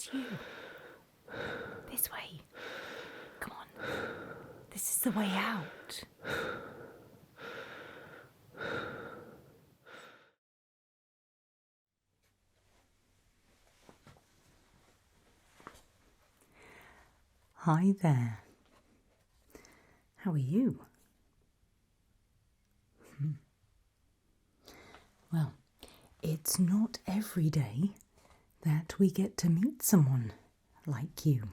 It's you. This way. Come on. This is the way out. Hi there. How are you? Well, it's not every day that we get to meet someone like you.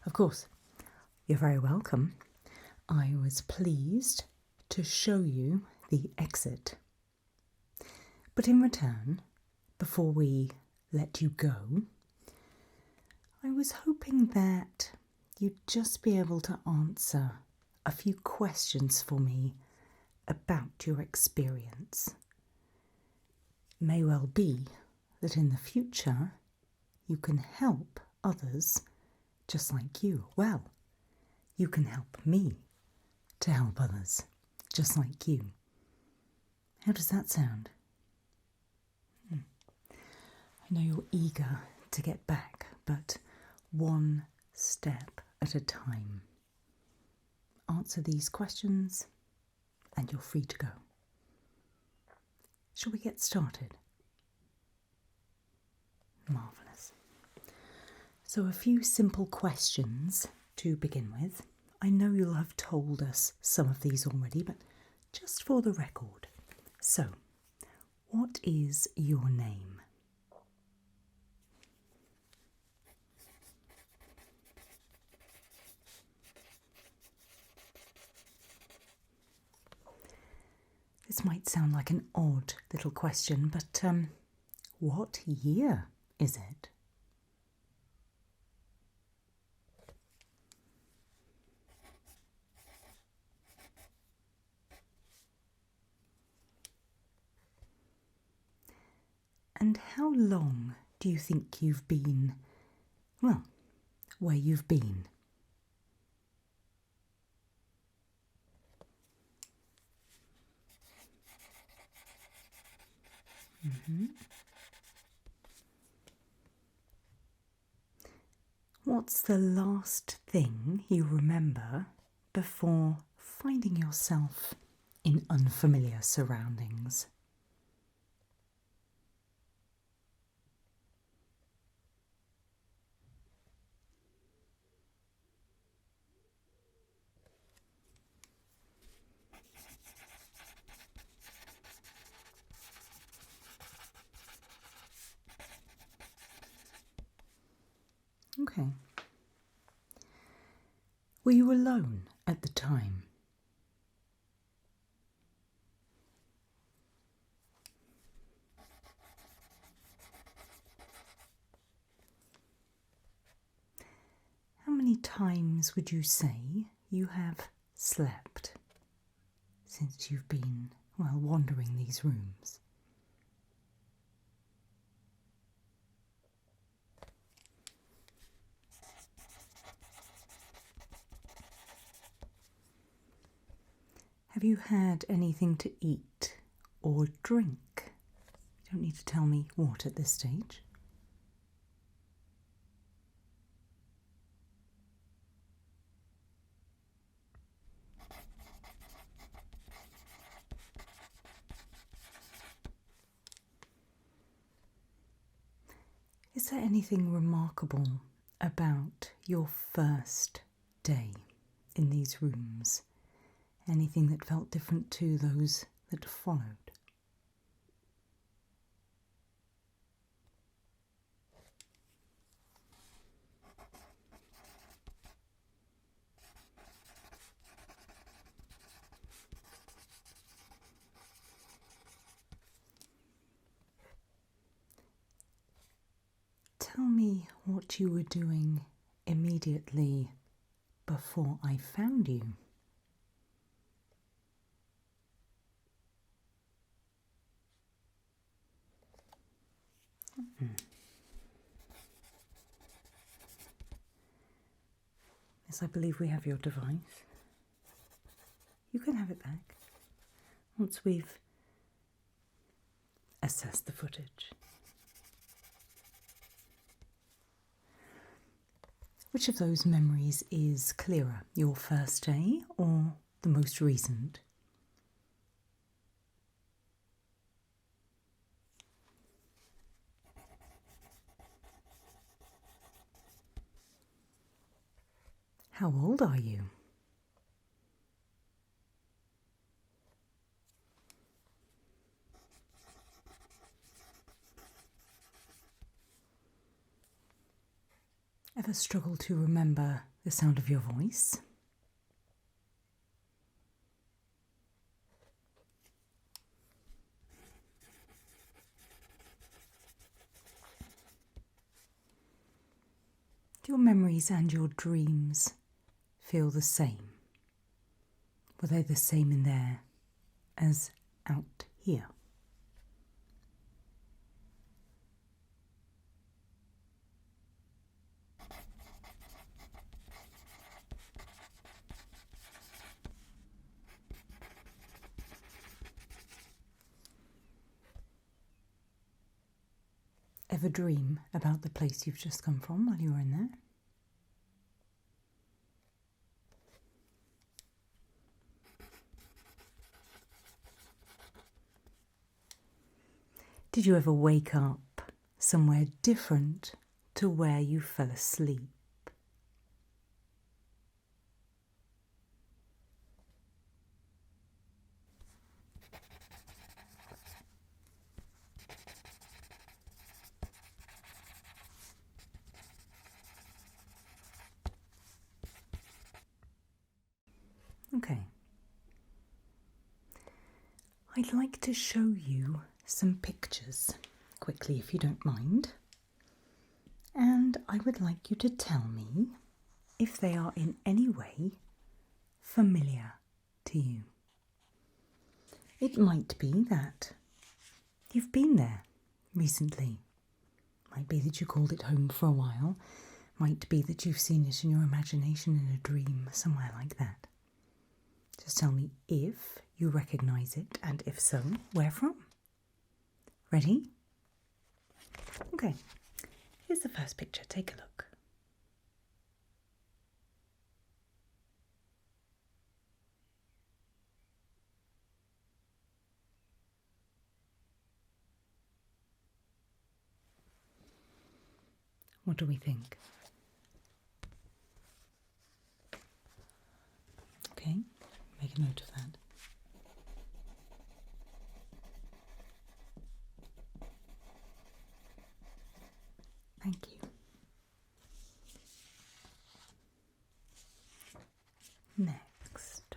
Of course, you're very welcome. I was pleased to show you the exit. But in return, before we let you go, I was hoping that you'd just be able to answer a few questions for me about your experience. It may well be that in the future you can help others just like you. Well, you can help me to help others just like you. How does that sound? I know you're eager to get back, but one step at a time. Answer these questions and you're free to go. Shall we get started? Marvellous. So a few simple questions to begin with. I know you'll have told us some of these already, but just for the record. So, what is your name? This might sound like an odd little question, but what year is it? And how long do you think you've been, well, where you've been? What's the last thing you remember before finding yourself in unfamiliar surroundings? Okay. Were you alone at the time? How many times would you say you have slept since you've been, well, wandering these rooms? Have you had anything to eat or drink? You don't need to tell me what at this stage. Is there anything remarkable about your first day in these rooms? Anything that felt different to those that followed? Tell me what you were doing immediately before I found you. Yes, I believe we have your device. You can have it back once we've assessed the footage. Which of those memories is clearer, your first day or the most recent? How old are you? Ever struggle to remember the sound of your voice? Do your memories and your dreams feel the same? Were they the same in there as out here? Ever dream about the place you've just come from while you were in there? Did you ever wake up somewhere different to where you fell asleep? Okay. I'd like to show you some pictures quickly, if you don't mind. And I would like you to tell me if they are in any way familiar to you. It might be that you've been there recently. Might be that you called it home for a while. Might be that you've seen it in your imagination in a dream, somewhere like that. Just tell me if you recognise it, and if so, where from? Ready? Okay, here's the first picture. Take a look. What do we think? Okay, make a note of that. Thank you. Next,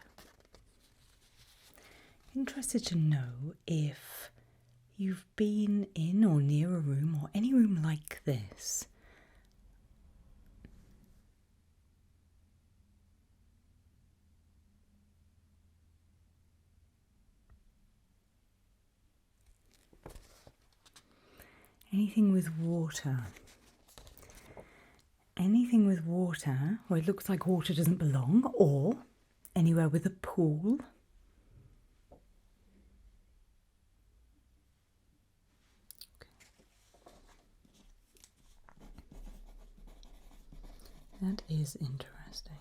interested to know if you've been in or near a room or any room like this. Anything with water. Anything with water where it looks like water doesn't belong, or anywhere with a pool. That is interesting.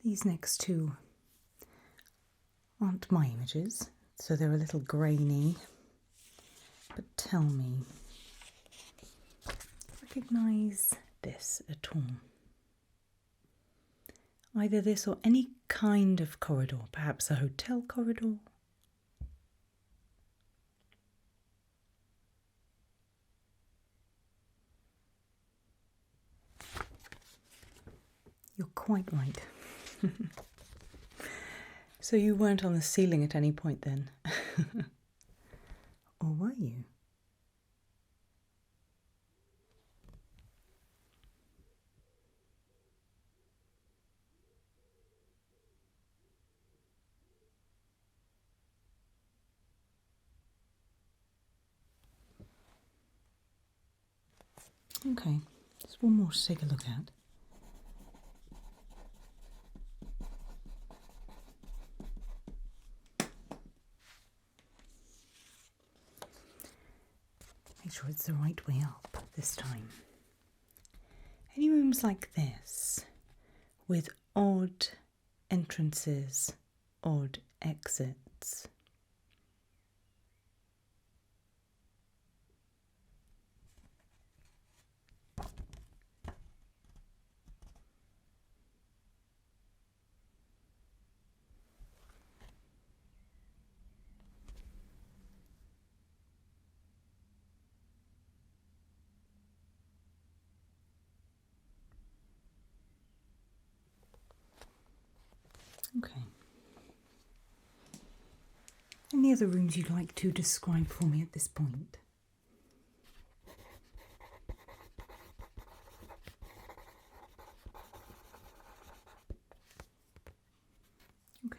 These next two aren't my images, so they're a little grainy. But tell me, recognise this at all? Either this or any kind of corridor, perhaps a hotel corridor. You're quite right. So you weren't on the ceiling at any point then? Or were you? Okay, there's one more to take a look at. Make sure it's the right way up this time. Any rooms like this with odd entrances, odd exits? Okay. Any other rooms you'd like to describe for me at this point? Okay.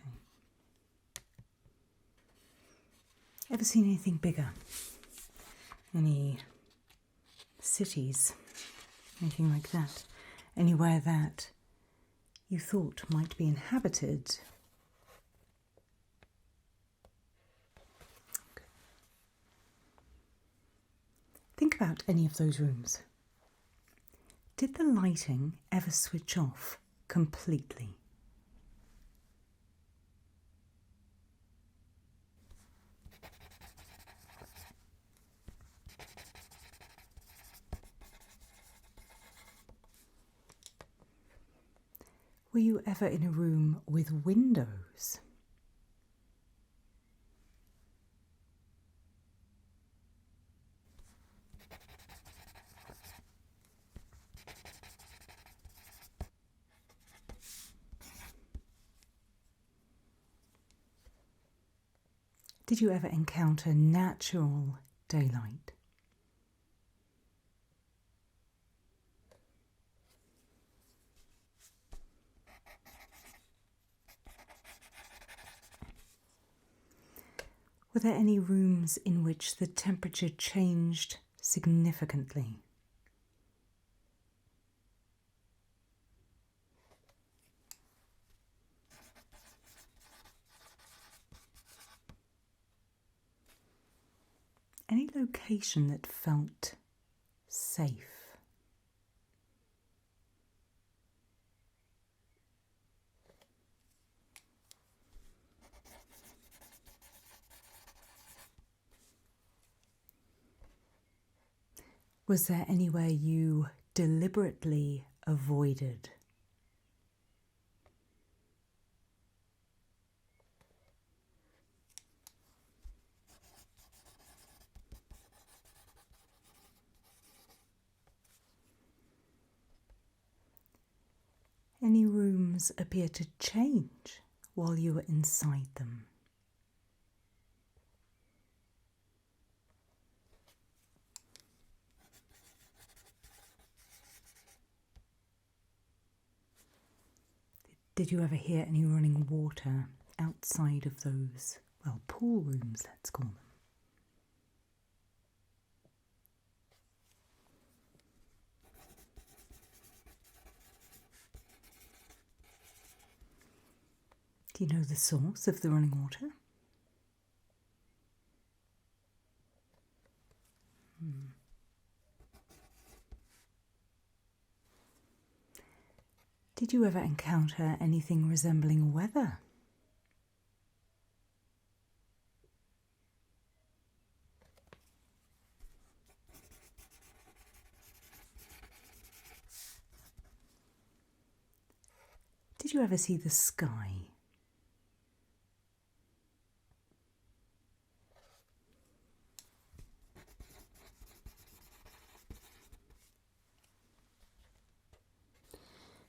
Ever seen anything bigger? Any cities? Anything like that? Anywhere that you thought might be inhabited? Okay. Think about any of those rooms. Did the lighting ever switch off completely? Were you ever in a room with windows? Did you ever encounter natural daylight? Were there any rooms in which the temperature changed significantly? Any location that felt safe? Was there anywhere you deliberately avoided? Any rooms appear to change while you were inside them? Did you ever hear any running water outside of those, well, pool rooms, let's call them? Do you know the source of the running water? Did you ever encounter anything resembling weather? Did you ever see the sky?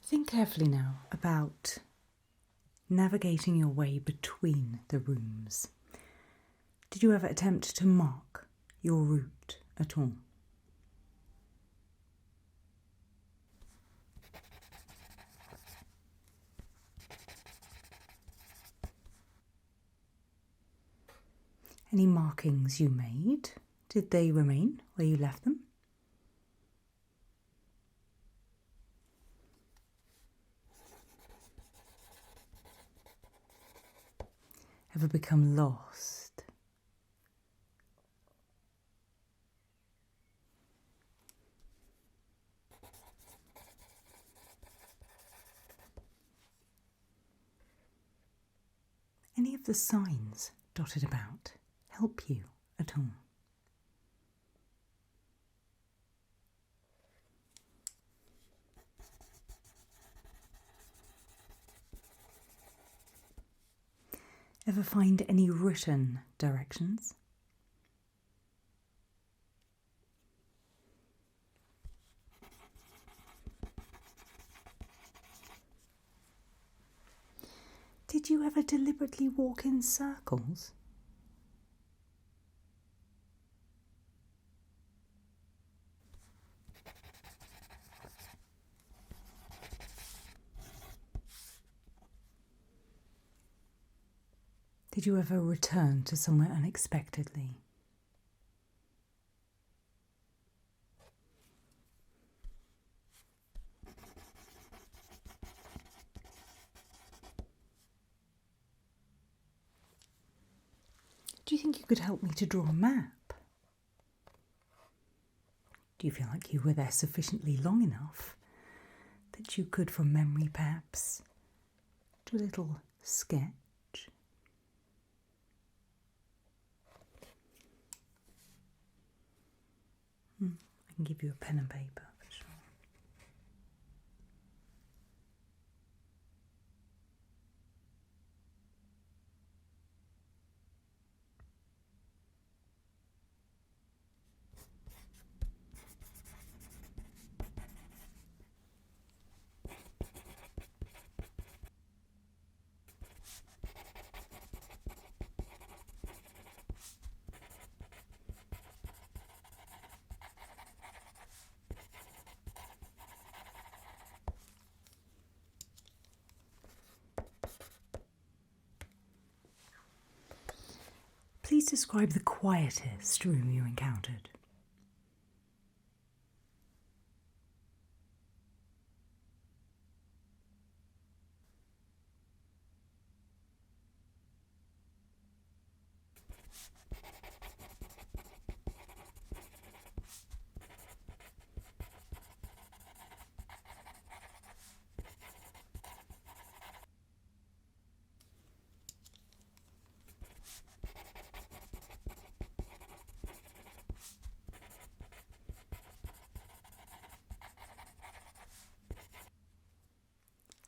Think carefully now about navigating your way between the rooms. Did you ever attempt to mark your route at all? Any markings you made, did they remain where you left them? Ever become lost? the signs dotted about help you at all? Ever find any written directions? Did you ever deliberately walk in circles? Did you ever return to somewhere unexpectedly? Do you think you could help me to draw a map? Do you feel like you were there sufficiently long enough that you could, from memory perhaps, do a little sketch? I can give you a pen and paper for sure. Please describe the quietest room you encountered.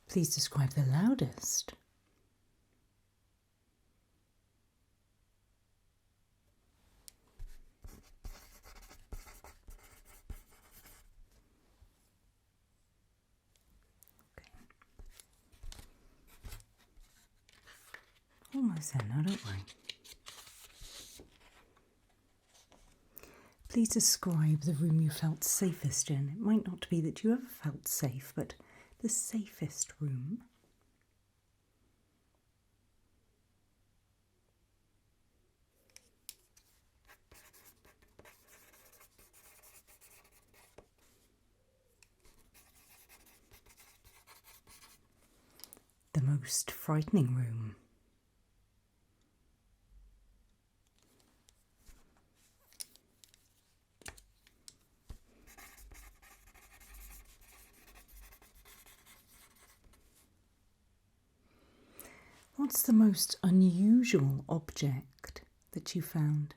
Please describe the loudest. Almost there now, don't worry. Please describe the room you felt safest in. It might not be that you ever felt safe, but the safest room. The most frightening room. What's the most unusual object that you found?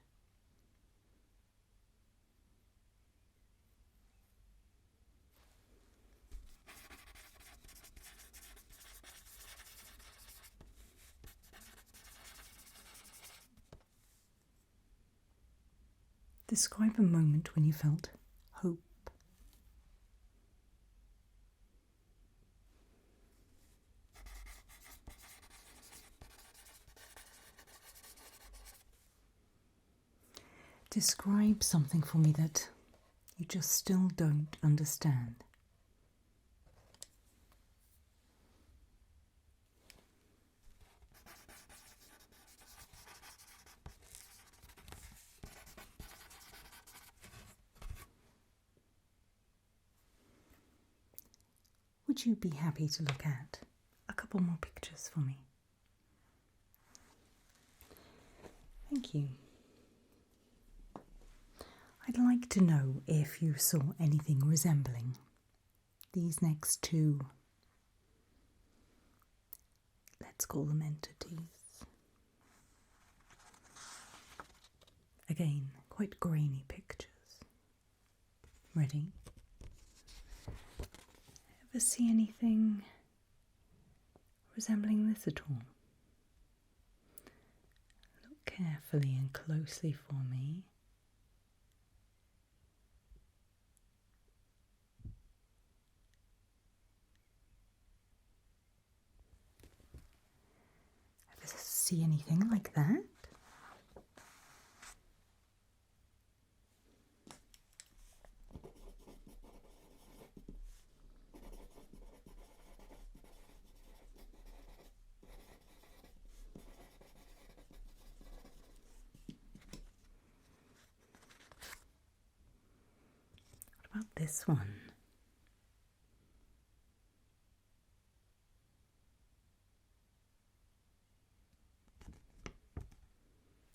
Describe a moment when you felt hope. Describe something for me that you just still don't understand. Would you be happy to look at a couple more pictures for me? Thank you. I'd like to know if you saw anything resembling these next two, let's call them entities. Again, quite grainy pictures. Ready? Ever see anything resembling this at all? Look carefully and closely for me. Ever see anything like that? What about this one?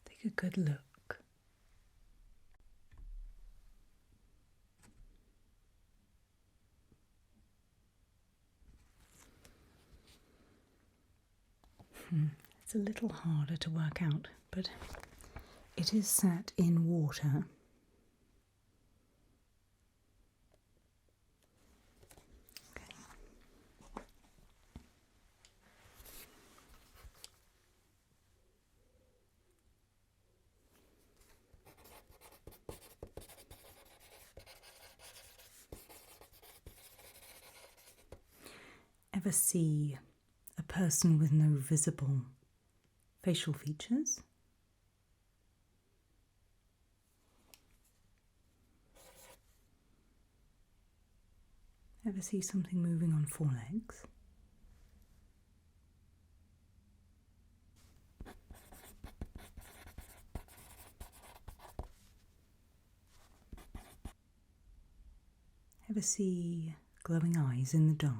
Take a good look. It's a little harder to work out, but it is sat in water. Ever see a person with no visible facial features? Ever see something moving on four legs? Ever see glowing eyes in the dark?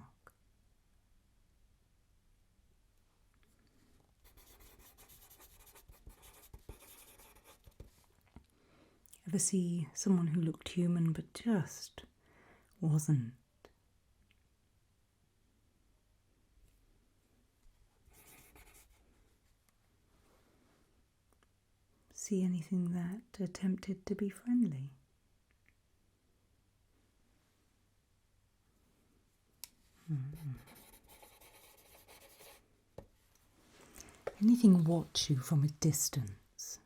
Ever see someone who looked human but just wasn't? See anything that attempted to be friendly? Anything watch you from a distance?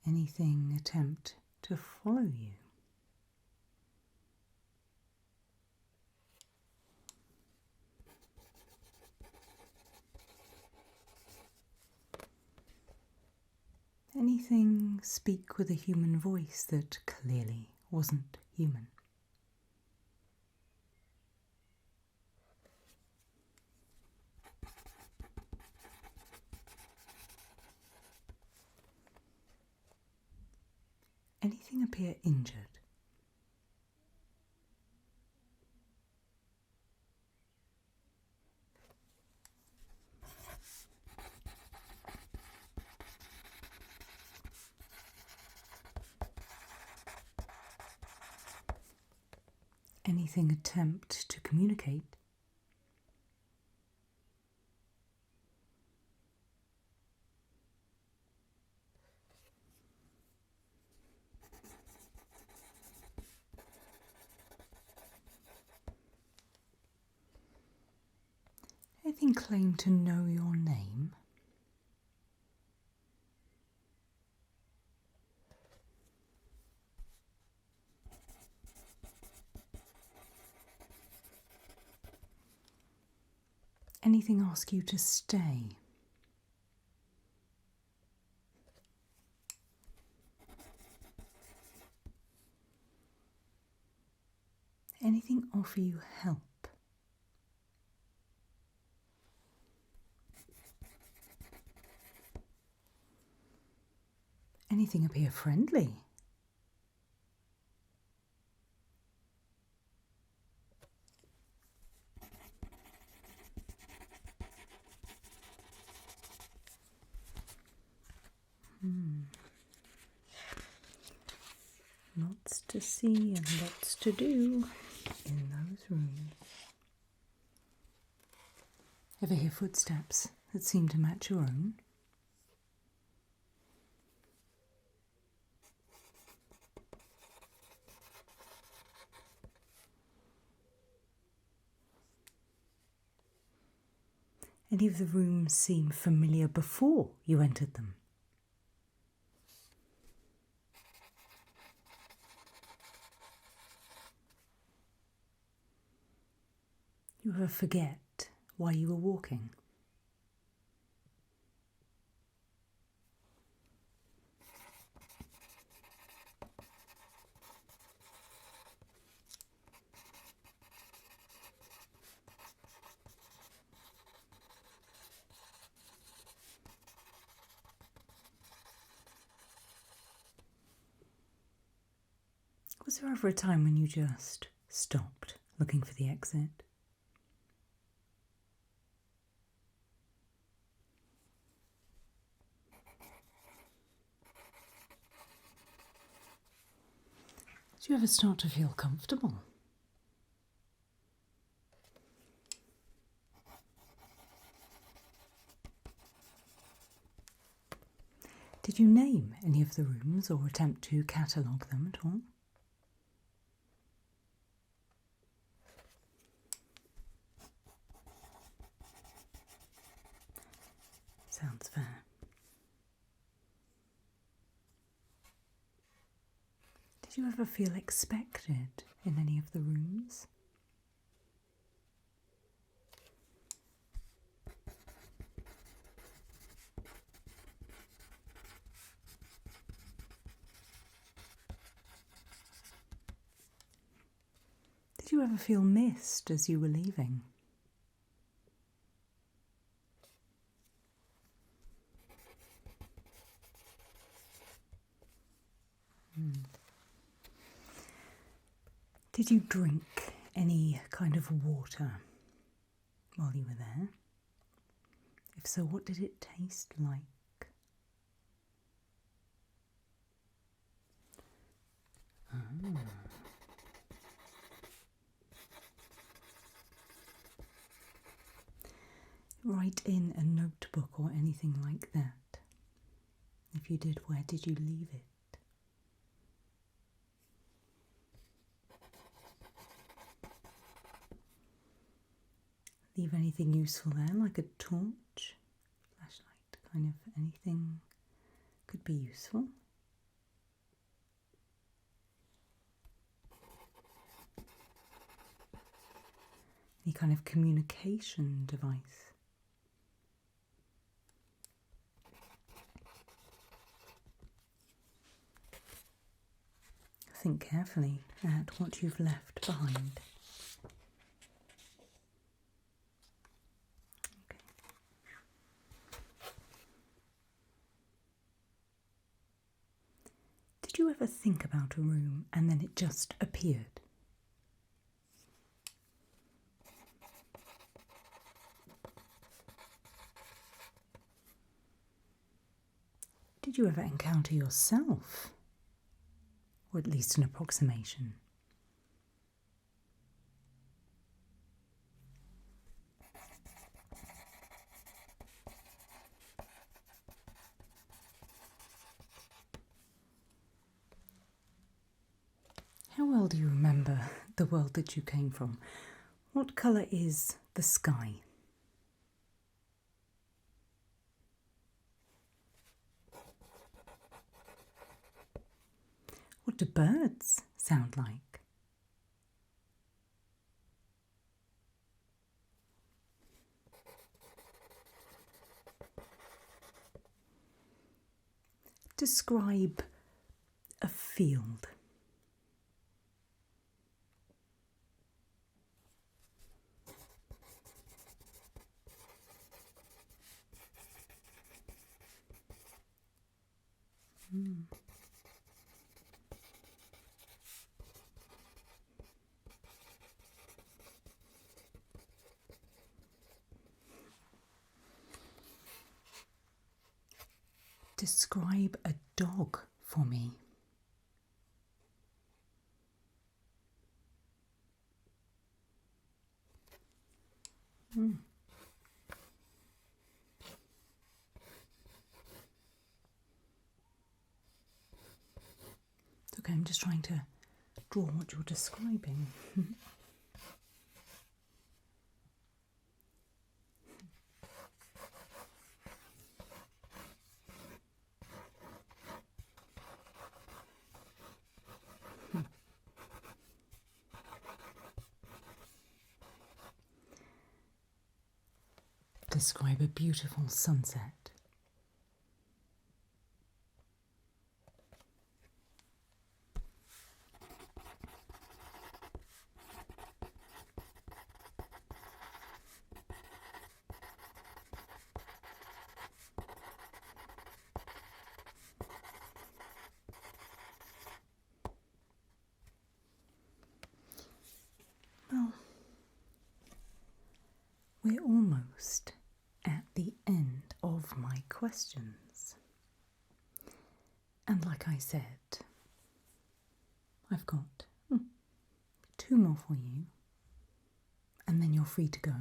Anything attempt to follow you? Anything speak with a human voice that clearly wasn't human? Anything appear injured? Anything attempt to communicate? Anything claim to know your name? Anything ask you to stay? Anything offer you help? Anything appear friendly? Not lots to see and lots to do in those rooms. Ever hear footsteps that seem to match your own? Any of the rooms seem familiar before you entered them? You ever forget why you were walking? Was there ever a time when you just stopped looking for the exit? Did you ever start to feel comfortable? Did you name any of the rooms or attempt to catalogue them at all? Sounds fair. Did you ever feel expected in any of the rooms? Did you ever feel missed as you were leaving? Did you drink any kind of water while you were there? If so, what did it taste like? Write in a notebook or anything like that. If you did, where did you leave it? Leave anything useful there, like a torch, flashlight, kind of anything could be useful. Any kind of communication device. Think carefully at what you've left behind. Did you ever think about a room and then it just appeared? Did you ever encounter yourself? Or at least an approximation? How well do you remember the world that you came from? What colour is the sky? What do birds sound like? Describe a field. Describe a dog for me. Okay, I'm just trying to draw what you're describing. Describe a beautiful sunset. Well, we're almost at the end of my questions. And like I said, I've got 2 more for you, and then you're free to go.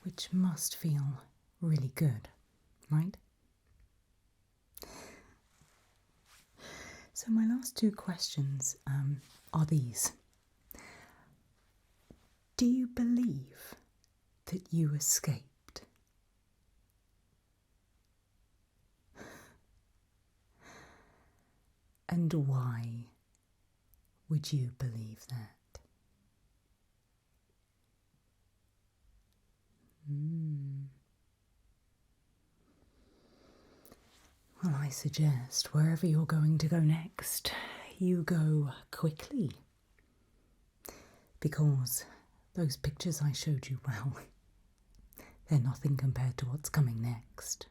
Which must feel really good, right? So my last 2 questions are these. Do you believe that you escaped? And why would you believe that? Well, I suggest wherever you're going to go next, you go quickly. Because those pictures I showed you, well, they're nothing compared to what's coming next.